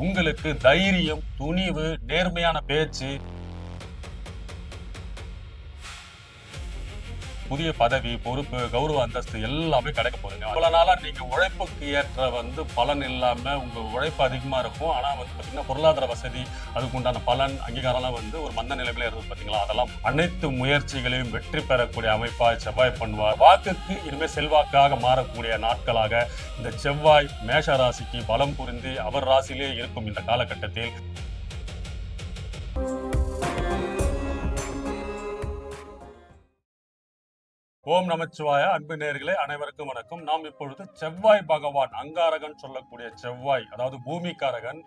உங்களுக்கு தைரியம், துணிவு, நேர்மையான பேச்சு, புதிய பதவி, பொறுப்பு, கௌரவ அந்தஸ்து எல்லாமே கிடைக்க போதுங்க. இவ்வளவு நாளா நீங்க உழைப்புக்கு ஏற்ற பலன் இல்லாம உங்க உழைப்பு அதிகமா இருக்கும். ஆனா பாத்தீங்கன்னா பொருளாதார வசதி, அதுக்கு உண்டான பலன், அங்கீகாரம்லாம் ஒரு மந்த நிலைமையில இருந்தது பாத்தீங்களா? அதெல்லாம் அனைத்து முயற்சிகளையும் வெற்றி பெறக்கூடிய அமைப்பா செவ்வாய் பண்ணுவார். வாக்குக்கு இனிமே செல்வாக்காக மாறக்கூடிய நாட்களாக இந்த செவ்வாய் மேஷ ராசிக்கு பலம் புரிந்து அவர் ராசியிலே இருக்கும் இந்த காலகட்டத்தில் ஓம் நமச்சிவாய. அன்பு நேயர்களே அனைவருக்கும் வணக்கம். நாம் இப்பொழுது செவ்வாய் பகவான், அங்காரகன் சொல்லக்கூடிய செவ்வாய், அதாவது பூமிக்காரகன்,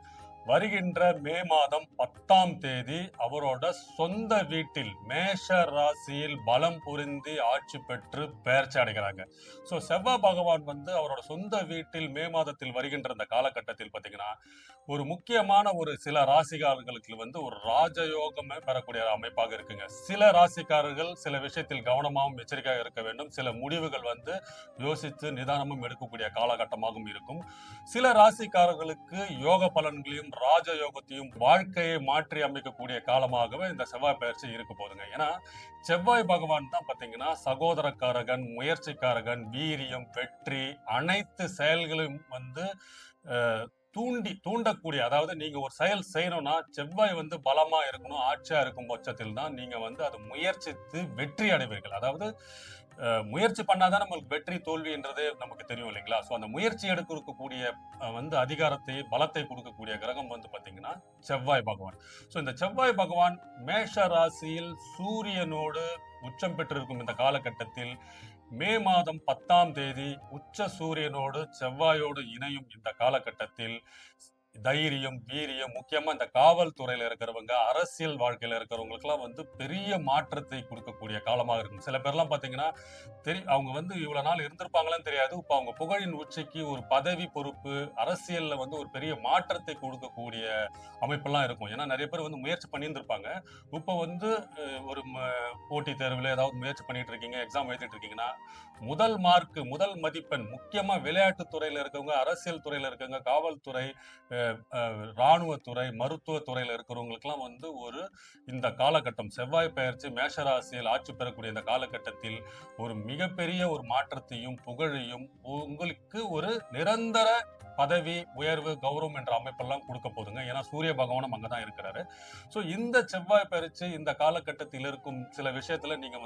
வருகின்ற மே மாதம் 10ஆம் தேதி அவரோட சொந்த வீட்டில் மேஷ ராசியில் பலம் புரிந்து ஆட்சி பெற்று பெயர்ச்சி அடைகிறாங்க. ஸோ செவ்வாய் பகவான் அவரோட சொந்த வீட்டில் மே மாதத்தில் வருகின்ற இந்த காலகட்டத்தில் பார்த்தீங்கன்னா ஒரு முக்கியமான சில ராசிக்காரர்களுக்கு ஒரு ராஜயோகமே பெறக்கூடிய அமைப்பாக இருக்குங்க. சில ராசிக்காரர்கள் சில விஷயத்தில் கவனமாகவும் எச்சரிக்கையாக இருக்க வேண்டும். சில முடிவுகள் யோசித்து நிதானமும் எடுக்கக்கூடிய காலகட்டமாகவும் இருக்கும். சில ராசிக்காரர்களுக்கு யோக பலன்களையும் ராஜயோகத்தையும் வாழ்க்கையை மாற்றி அமைக்கக்கூடிய காலமாகவே இந்த செவ்வாய் பயிற்சி இருக்க போதுங்க. ஏன்னா செவ்வாய் பகவான் தான் பாத்தீங்கன்னா சகோதரக்காரகன், முயற்சிக்காரகன், வீரியம், வெற்றி, அனைத்து செயல்களையும் தூண்டக்கூடிய, அதாவது நீங்க ஒரு செயல் செய்யணும்னா செவ்வாய் பலமா இருக்கணும், ஆட்சியா இருக்கும் பட்சத்தில் தான் நீங்க அதை முயற்சித்து வெற்றி அடைவீர்கள். அதாவது முயற்சி பண்ணாதான் நம்மளுக்கு வெற்றி தோல்வின்றதே நமக்கு தெரியும் இல்லைங்களா? ஸோ அந்த முயற்சி எடுக்கக்கூடிய அதிகாரத்தை, பலத்தை கொடுக்கக்கூடிய கிரகம் பாத்தீங்கன்னா செவ்வாய் பகவான். ஸோ இந்த செவ்வாய் பகவான் மேஷ ராசியில் சூரியனோடு உச்சம் பெற்றிருக்கும் இந்த காலகட்டத்தில் மே மாதம் 10ஆம் தேதி உச்ச சூரியனோடு செவ்வாயோடு இணையும் இந்த காலகட்டத்தில் தைரியம், வீரியம், முக்கியமா இந்த காவல்துறையில இருக்கிறவங்க, அரசியல் வாழ்க்கையில இருக்கிறவங்களுக்கு எல்லாம் பெரிய மாற்றத்தை கொடுக்கக்கூடிய காலமாக இருக்கும். சில பேர்லாம் பாத்தீங்கன்னா அவங்க இவ்வளவு நாள் இருந்திருப்பாங்களான்னு தெரியாது. இப்ப அவங்க புகழின் உச்சிக்கு ஒரு பதவி, பொறுப்பு, அரசியல்ல ஒரு பெரிய மாற்றத்தை கொடுக்கக்கூடிய அமைப்பெல்லாம் இருக்கும். ஏன்னா நிறைய பேர் முயற்சி பண்ணியிருந்திருப்பாங்க. இப்ப ஒரு போட்டித் தேர்வுல ஏதாவது முயற்சி பண்ணிட்டு இருக்கீங்க, எக்ஸாம் எழுதிட்டு இருக்கீங்கன்னா முதல் மார்க், முதல் மதிப்பெண், முக்கியமா விளையாட்டு துறையில இருக்கவங்க, அரசியல் துறையில இருக்கவங்க, காவல்துறை, இராணுவத்துறை, மருத்துவத்துறையில இருக்கிறவங்களுக்குலாம் இந்த காலகட்டம் செவ்வாய் பெயர்ச்சி மேஷராசியில் ஆட்சி பெறக்கூடிய இந்த காலகட்டத்தில் ஒரு மிகப்பெரிய மாற்றத்தையும் புகழையும் உங்களுக்கு ஒரு நிரந்தர பதவி உயர்வு, கௌரவம் என்ற அமைப்பெல்லாம் கொடுக்க போதுங்க. ஏன்னா சூரிய பகவானும் அங்கதான் இருக்கிறாரு. ஸோ இந்த செவ்வாய் பயிற்சி இந்த காலகட்டத்தில் இருக்கும் சில விஷயத்துல நீங்க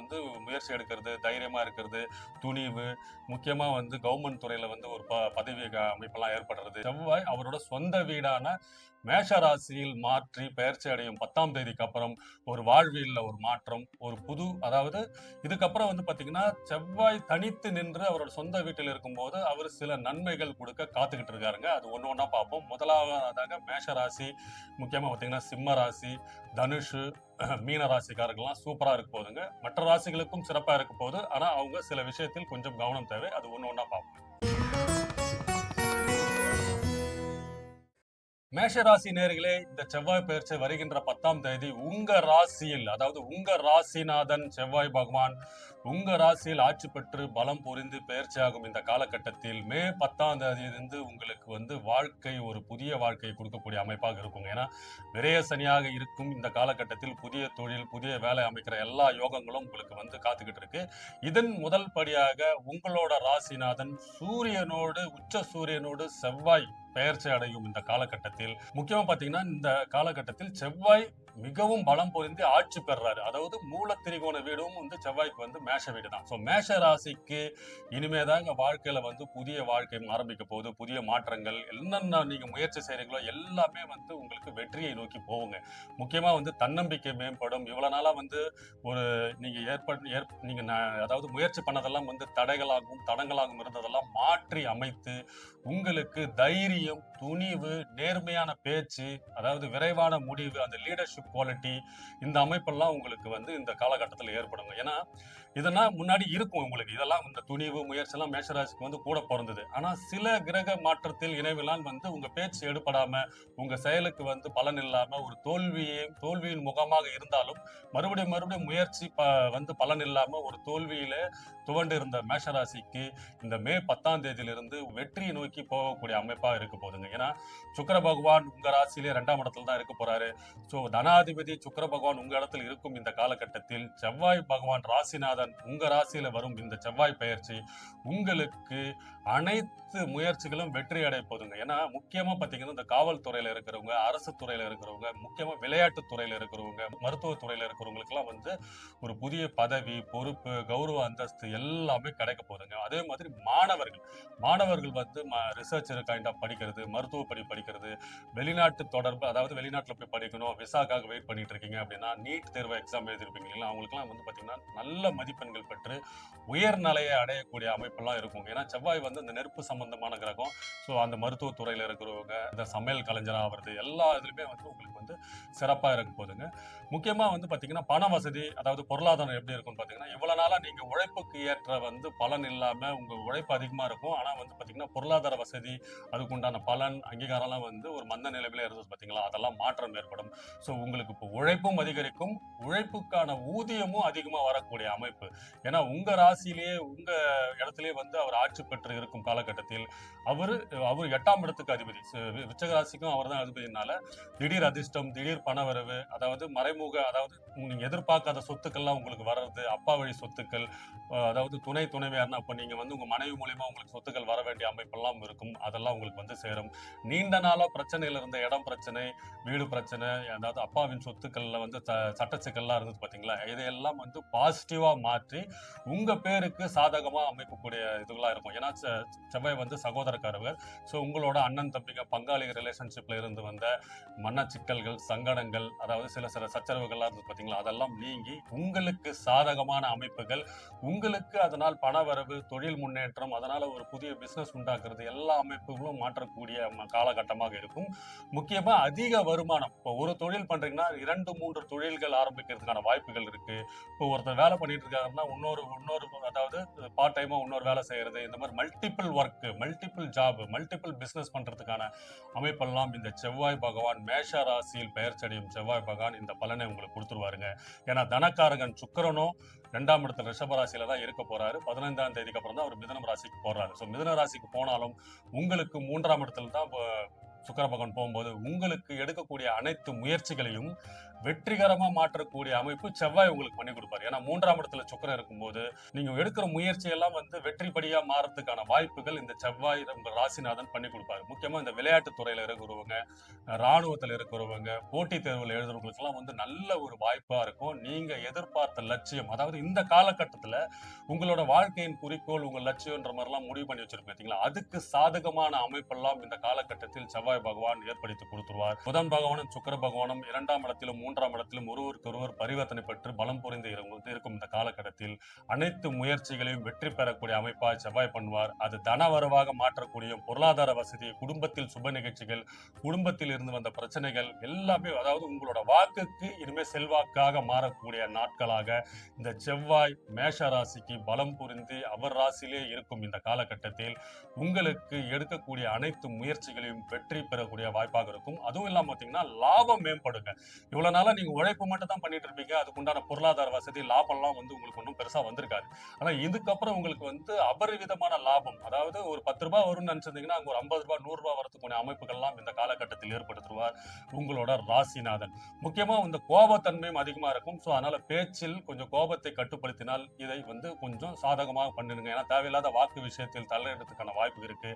முயற்சி எடுக்கிறது, தைரியமா இருக்கிறது, துணிவு, முக்கியமா கவர்மெண்ட் துறையில ஒரு பதவி அமைப்பெல்லாம் ஏற்படுறது. செவ்வாய் அவரோட சொந்த வீடான மேஷ ராசியில் மாற்றி பெயர்ச்சி அடையும் 10ஆம் தேதிக்கு அப்புறம் ஒரு வாழ்வியல்ல ஒரு மாற்றம், ஒரு புது, அதாவது இதுக்கப்புறம் பாத்தீங்கன்னா செவ்வாய் தனித்து நின்று அவரோட சொந்த வீட்டில் இருக்கும்போது அவர் சில நன்மைகள் கொடுக்க காத்துக்கிட்டு இருக்காருங்க. அது ஒண்ணு ஒண்ணா பார்ப்போம். முதலாவதாக மேஷ ராசி, முக்கியமா பாத்தீங்கன்னா சிம்ம ராசி, தனுஷு, மீன ராசிக்காரர்கள்லாம் சூப்பரா இருக்க போதுங்க. மற்ற ராசிகளுக்கும் சிறப்பா இருக்க போகுது. ஆனா அவங்க சில விஷயத்தில் கொஞ்சம் கவனம் தேவை. அது ஒண்ணு ஒண்ணா பார்ப்போம். மேஷராசி நேர்களே, இந்த செவ்வாய் பெயர்ச்சி வருகின்ற 10ஆம் தேதி உங்க ராசியில், அதாவது உங்க ராசிநாதன் செவ்வாய் பகவான் உங்க ராசியில் ஆட்சி பெற்று பலம் புரிந்து பெயர்ச்சியாகும் இந்த காலகட்டத்தில் மே 10ஆம் தேதியிலிருந்து உங்களுக்கு வாழ்க்கை, ஒரு புதிய வாழ்க்கையை கொடுக்கக்கூடிய அமைப்பாக இருக்குங்க. ஏன்னா விரய சனியாக இருக்கும் இந்த காலகட்டத்தில் புதிய தொழில், புதிய வேலை அமைக்கிற எல்லா யோகங்களும் உங்களுக்கு காத்துக்கிட்டு இருக்கு. இதன் முதல் படியாக உங்களோட ராசிநாதன் சூரியனோடு, உச்ச சூரியனோடு செவ்வாய் பெயர்ச்சி அடையும் இந்த காலகட்டத்தில், முக்கியமா பாத்தீங்கன்னா இந்த காலகட்டத்தில் செவ்வாய் மிகவும் பலம் பொருந்தி ஆட்சி பெறாரு. அதாவது மூல திரிகோண வீடும் செவ்வாய்க்கு மேஷ வீடு தான். சோ மேஷ ராசிக்கு இனிமேதாங்க வாழ்க்கையில புதிய வாழ்க்கை ஆரம்பிக்க போகுது. புதிய மாற்றங்கள், என்னென்ன நீங்க முயற்சி செய்றீங்களோ எல்லாமே உங்களுக்கு வெற்றியை நோக்கி போகுங்க. முக்கியமா தன்னம்பிக்கை மேம்படும். இவ்வளவு நாளா ஒரு நீங்க நீங்க அதாவது முயற்சி பண்ணதெல்லாம் தடைகளாகவும் தடங்களாகவும் இருந்ததெல்லாம் மாற்றி அமைத்து உங்களுக்கு தைரியம், துணிவு, நேர்மையான பேச்சு, அதாவது விரைவான முடிவு, அந்த லீடர்ஷிப் லீடர்ஷிப் குவாலிட்டி, இந்த அமைப்பெல்லாம் உங்களுக்கு வந்து இந்த காலகட்டத்தில் ஏற்படுங்க. ஏன்னா இதெல்லாம் முன்னாடி இருக்கும் உங்களுக்கு. இதெல்லாம் இந்த துணிவு, முயற்சி எல்லாம் மேஷராசிக்கு வந்து கூட பிறந்தது. ஆனா சில கிரக மாற்றத்தில் இணைவினால் வந்து உங்க பேச்சு எடுபடாம, உங்க செயலுக்கு வந்து பலன் இல்லாம ஒரு தோல்வியின் முகமாக இருந்தாலும் மறுபடியும் முயற்சி வந்து பலன் இல்லாம ஒரு தோல்வியில துவண்டு இருந்த மேஷராசிக்கு இந்த மே 10ஆம் தேதியிலிருந்து வெற்றியை நோக்கி போகக்கூடிய அமைப்பா இருக்க போகுதுங்க. ஏன்னா சுக்கிர பகவான் உங்க ராசியிலே 2ஆம் இடத்துல தான் இருக்க போறாரு. சோ தனாதிபதி சுக்கிர பகவான் உங்க இடத்துல இருக்கும் இந்த காலகட்டத்தில் செவ்வாய் பகவான் ராசிநாதன் உங்க ராசியில வரும் இந்த செவ்வாய் பெயர்ச்சி உங்களுக்கு அனைத்து முயற்சிகளும் வெற்றி அடைய போதுங்க. ஏன்னா முக்கியமா பாத்தீங்கன்னா இந்த காவல்துறையில இருக்கிறவங்க, அரசு துறையில இருக்கிறவங்க, முக்கியமா விளையாட்டு துறையில இருக்கிறவங்க, மருத்துவ துறையில இருக்கிறவங்களுக்கு எல்லாம் வந்து ஒரு புதிய பதவி, பொறுப்பு, கௌரவ அந்தஸ்து எல்லாமே கிடைக்க போதுங்க. அதே மாதிரி மாணவர்கள் வந்து ரிசர்ச் கைண்ட் ஆஃப் படிக்கிறது, மருத்துவ படிக்கிறது, வெளிநாட்டு தொடர்பு, அதாவது வெளிநாட்டுல போய் படிக்கணும், விசாக்காக வெயிட் பண்ணிட்டு இருக்கீங்க அப்படின்னா, நீட் தேர்வு எக்ஸாம் எழுதிருப்பீங்க இல்லைங்களா, அவங்களுக்கு எல்லாம் வந்து பாத்தீங்கன்னா நல்ல மதிப்பெண்கள் பெற்று உயர்நிலையை அடையக்கூடிய அமைப்பெல்லாம் இருக்கும். ஏன்னா செவ்வாய் வந்து இந்த நெருப்பு சம்பந்தமான கிரகம். ஸோ அந்த மருத்துவத்துறையில இருக்கிறவங்க, இந்த சமையல் கலைஞர் ஆகிறது, எல்லா இதுலையுமே வந்து உங்களுக்கு வந்து சிறப்பா இருக்க போதுங்க. முக்கியமா வந்து பாத்தீங்கன்னா பண வசதி, அதாவது பொருளாதாரம் எப்படி இருக்கும்னு பாத்தீங்கன்னா, இவ்வளவு நாளா நீங்க உழைப்புக்கு ஏற்ற வந்து பலன் இல்லாம உங்க உழைப்பு அதிகமா இருக்கும். ஆனா வந்து பாத்தீங்கன்னா பொருளாதார வசதி, அதுக்குண்டான பலன், அங்கீகாரம்லாம் வந்து ஒரு மந்த நிலைமையில இருந்தது பாத்தீங்களா, அதெல்லாம் மாற்றம் ஏற்படும். ஸோ உங்களுக்கு இப்போ உழைப்பும் அதிகரிக்கும், உழைப்புக்கான ஊதியமும் அதிகமா வரக்கூடிய அமைப்பு. ஏன்னா உங்க ராசியிலேயே உங்க இடத்திலேயே வந்து அவர் ஆட்சி பெற்று இருக்கும் காலகட்டத்தில் அவரு 8ஆம் இடத்துக்கு அதிபதி. விருச்சிக ராசிக்கும் அவர் தான் அதிபதினால திடீர் அதிர்ஷ்டம், திடீர் பணவரவு, அதாவது மறைமுக, அதாவது நீங்க எதிர்பார்க்காத சொத்துக்கள்லாம் உங்களுக்கு வர்றது, அப்பா வழி சொத்துக்கள், அதாவது துணைவியார்னா அப்ப நீங்க வந்து உங்க மனைவி மூலியமா உங்களுக்கு சொத்துக்கள் வர வேண்டிய அமைப்பெல்லாம் இருக்கும். அதெல்லாம் உங்களுக்கு வந்து சேரும். நீண்ட நாளா பிரச்சனையில இருந்த இடம் பிரச்சனை, வீடு பிரச்சனை, அதாவது அப்பாவின் சொத்துக்கள்ல வந்து சட்ட சிக்கல்லாம் இருந்தது பாத்தீங்களா, இதையெல்லாம் வந்து பாசிட்டிவா மாற்றி உங்க பேருக்கு சாதகமா அமைக்கக்கூடிய இதுகளா இருக்கும். ஏன்னா செவ்வாய் வந்து சகோதரக்காரவர். ஸோ உங்களோட அண்ணன் தம்பிங்க பங்காளி ரிலேஷன்ஷிப்ல இருந்து வந்த மன சிக்கல்கள், சங்கடங்கள், அதாவது சில சச்சரவுகள்லாம் இருந்தது பாத்தீங்களா, அதெல்லாம் நீங்கி உங்களுக்கு சாதகமான அமைப்புகள், உங்களுக்கு அதனால் பணவரவு, தொழில் முன்னேற்றம், அதனால ஒரு புதிய பிசினஸ் உண்டாக்குறது, எல்லா அமைப்புகளும் மாற்றக்கூடிய காலகட்டமாக இருக்கும். முக்கியமா அதிக வருமானம். இப்போ ஒரு தொழில் பண்றீங்கன்னா 2-3 தொழில்கள் ஆரம்பிக்கிறதுக்கான வாய்ப்புகள் இருக்கு. இப்போ ஒருத்தர் வேலை பண்ணிட்டு இருக்காருன்னா இன்னொரு அதாவது பார்ட் டைமா இன்னொரு வேலை செய்யறது, இந்த மாதிரி multiple work, multiple job, multiple business பண்றதுக்கான அமைப்பெல்லாம் இந்த செவ்வாய் பகவான் மேஷ ராசியில் பெயர்ச்சடையும் செவ்வாய் பகவான் இந்த பலனை உங்களுக்கு கொடுத்துருவாருங்க. ஏன்னா தனக்காரகன் சுக்கிரனும் 2ஆம் இடத்துல ரிஷப ராசியில தான் இருக்க போறாரு. 15ஆம் தேதிக்கு அப்புறம் தான் அவர் மிதுனம் ராசிக்கு போறாரு. ஸோ மிதுன ராசிக்கு போனாலும் உங்களுக்கு 3ஆம் இடத்துல தான் சுக்கிர பகவான் போகும்போது உங்களுக்கு எடுக்கக்கூடிய அனைத்து முயற்சிகளையும் வெற்றிகரமா மாற்றக்கூடிய அமைப்பு செவ்வாய் உங்களுக்கு பண்ணி கொடுப்பாரு. ஏன்னா 3ஆம் இடத்துல சுக்கிரன் இருக்கும்போது நீங்க எடுக்கிற முயற்சி எல்லாம் வந்து வெற்றிப்படியா மாறதுக்கான வாய்ப்புகள் இந்த செவ்வாய் உங்க ராசிநாதன் பண்ணி கொடுப்பாரு. முக்கியமா இந்த விளையாட்டு துறையில இருக்கிறவங்க, ராணுவத்துல இருக்கிறவங்க, போட்டித் தேர்வுல எழுதுறவங்களுக்கு எல்லாம் வந்து நல்ல ஒரு வாய்ப்பா இருக்கும். நீங்க எதிர்பார்த்த லட்சியம், அதாவது இந்த காலகட்டத்துல உங்களோட வாழ்க்கையின் குறிக்கோள், உங்க லட்சியம்ன்ற மாதிரி எல்லாம் முடிவு பண்ணி வச்சிருக்கீங்க பாத்தீங்களா, அதுக்கு சாதகமான அமைப்பெல்லாம் இந்த காலகட்டத்தில் செவ்வாய் பகவான் ஏற்படுத்தி கொடுத்துருவார். புதன் பகவானும் சுக்கிர பகவானும் 2ஆம் இடத்திலும் 3ஆம் இடத்திலும் ஒருவருக்கொருவர் பரிவர்த்தனை பெற்று பலம் புரிந்து இருக்கும் இந்த காலகட்டத்தில் அனைத்து முயற்சிகளையும் வெற்றி பெறக்கூடிய அமைப்பாக செவ்வாய் பண்ணுவார். அது தனவரவாக மாற்றக்கூடிய பொருளாதார வசதி, குடும்பத்தில் சுப நிகழ்ச்சிகள், குடும்பத்தில் இருந்து வந்த பிரச்சனைகள் எல்லாமே, அதாவது உங்களோட வாக்குக்கு இனிமே செல்வாக்காக மாறக்கூடிய நாட்களாக இந்த செவ்வாய் மேஷ ராசிக்கு பலம் புரிந்து அவர் ராசியிலே இருக்கும் இந்த காலகட்டத்தில் உங்களுக்கு எடுக்கக்கூடிய அனைத்து முயற்சிகளையும் வெற்றி பெறக்கூடிய வாய்ப்பாக இருக்கும். அதுவும் இல்லாம பாத்தீங்கன்னா லாபம் மேம்படுங்க. இவ்வளவு நாளா நீங்க உழைப்பு மட்டும் தான் பண்ணிட்டு இருப்பீங்க. அதுக்குண்டான பொருளாதார வசதி, லாபம்லாம் வந்து உங்களுக்கு ஒன்றும் பெருசா வந்திருக்காது. ஆனா இதுக்கப்புறம் உங்களுக்கு வந்து அபரிவிதமான லாபம், அதாவது ஒரு 10 ரூபாய் வரும்னு நினைச்சிருந்தீங்கன்னா அங்க ஒரு 50 ரூபாய் 100 ரூபாய் வரதுக்குரிய அமைப்புகள்லாம் இந்த காலகட்டத்தில் ஏற்படுத்துவார் உங்களோட ராசிநாதன். முக்கியமா இந்த கோபத்தன்மையும் அதிகமா இருக்கும். ஸோ அதனால பேச்சில் கொஞ்சம் கோபத்தை கட்டுப்படுத்தினால் இதை வந்து கொஞ்சம் சாதகமாக பண்ணுங்க. ஏன்னா தேவையில்லாத வாக்கு விஷயத்தில் தலையிடறதுக்கான வாய்ப்பு இருக்கு.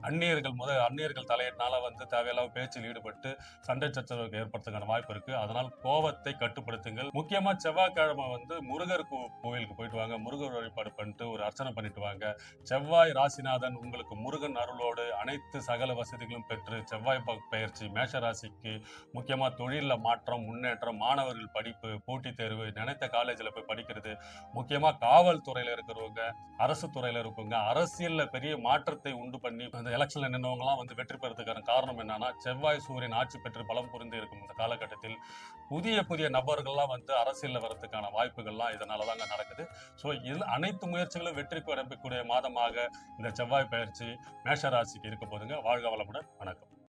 அந்நியர்கள் தலையிடனால வந்து தேவையில்லாத பேச்சில் ஈடுபட்டு சண்டை சச்சரவுக்கு ஏற்படுறதுக்கான வாய்ப்பு இருக்கு. அதனால் கோபத்தை கட்டுப்படுத்துங்கள். முக்கியமா செவ்வாய்க்கிழமை வந்து முருகர் கோவிலுக்கு போயிட்டு வாங்க. முருகர் வழிபாடு பண்ணிட்டு ஒரு அர்ச்சனை பண்ணிட்டு வாங்க. செவ்வாய் ராசிநாதன் உங்களுக்கு முருகன் அருளோடு அனைத்து சகல வசதிகளும் பெற்று செவ்வாய் பெயர்ச்சி மேஷ ராசிக்கு முக்கியமா தொழில மாற்றம், முன்னேற்றம், மாணவர்கள் படிப்பு, போட்டித் தேர்வு, நினைத்த காலேஜில் போய் படிக்கிறது, முக்கியமா காவல்துறையில இருக்கிறவங்க, அரசு துறையில இருக்கவங்க, அரசியல்ல பெரிய மாற்றத்தை உண்டு பண்ணி அந்த எலெக்ஷன்ல நின்றவங்க எல்லாம் வந்து வெற்றி பெறதுக்கான காரணம் காரணம் என்னன்னா, செவ்வாய் சூரியன் ஆட்சி பெற்று பலம் புரிந்து இருக்கும் இந்த காலகட்டத்தில் புதிய புதிய நபர்கள்லாம் வந்து அரசியல்ல வரதுக்கான வாய்ப்புகள்லாம் இதனால தாங்க நடக்குது. ஸோ இதில் அனைத்து முயற்சிகளும் வெற்றி பெறக்கூடிய மாதமாக இந்த செவ்வாய் பயிற்சி மேஷ ராசிக்கு இருக்க போதுங்க. வாழ்க வளமுடன். வணக்கம்.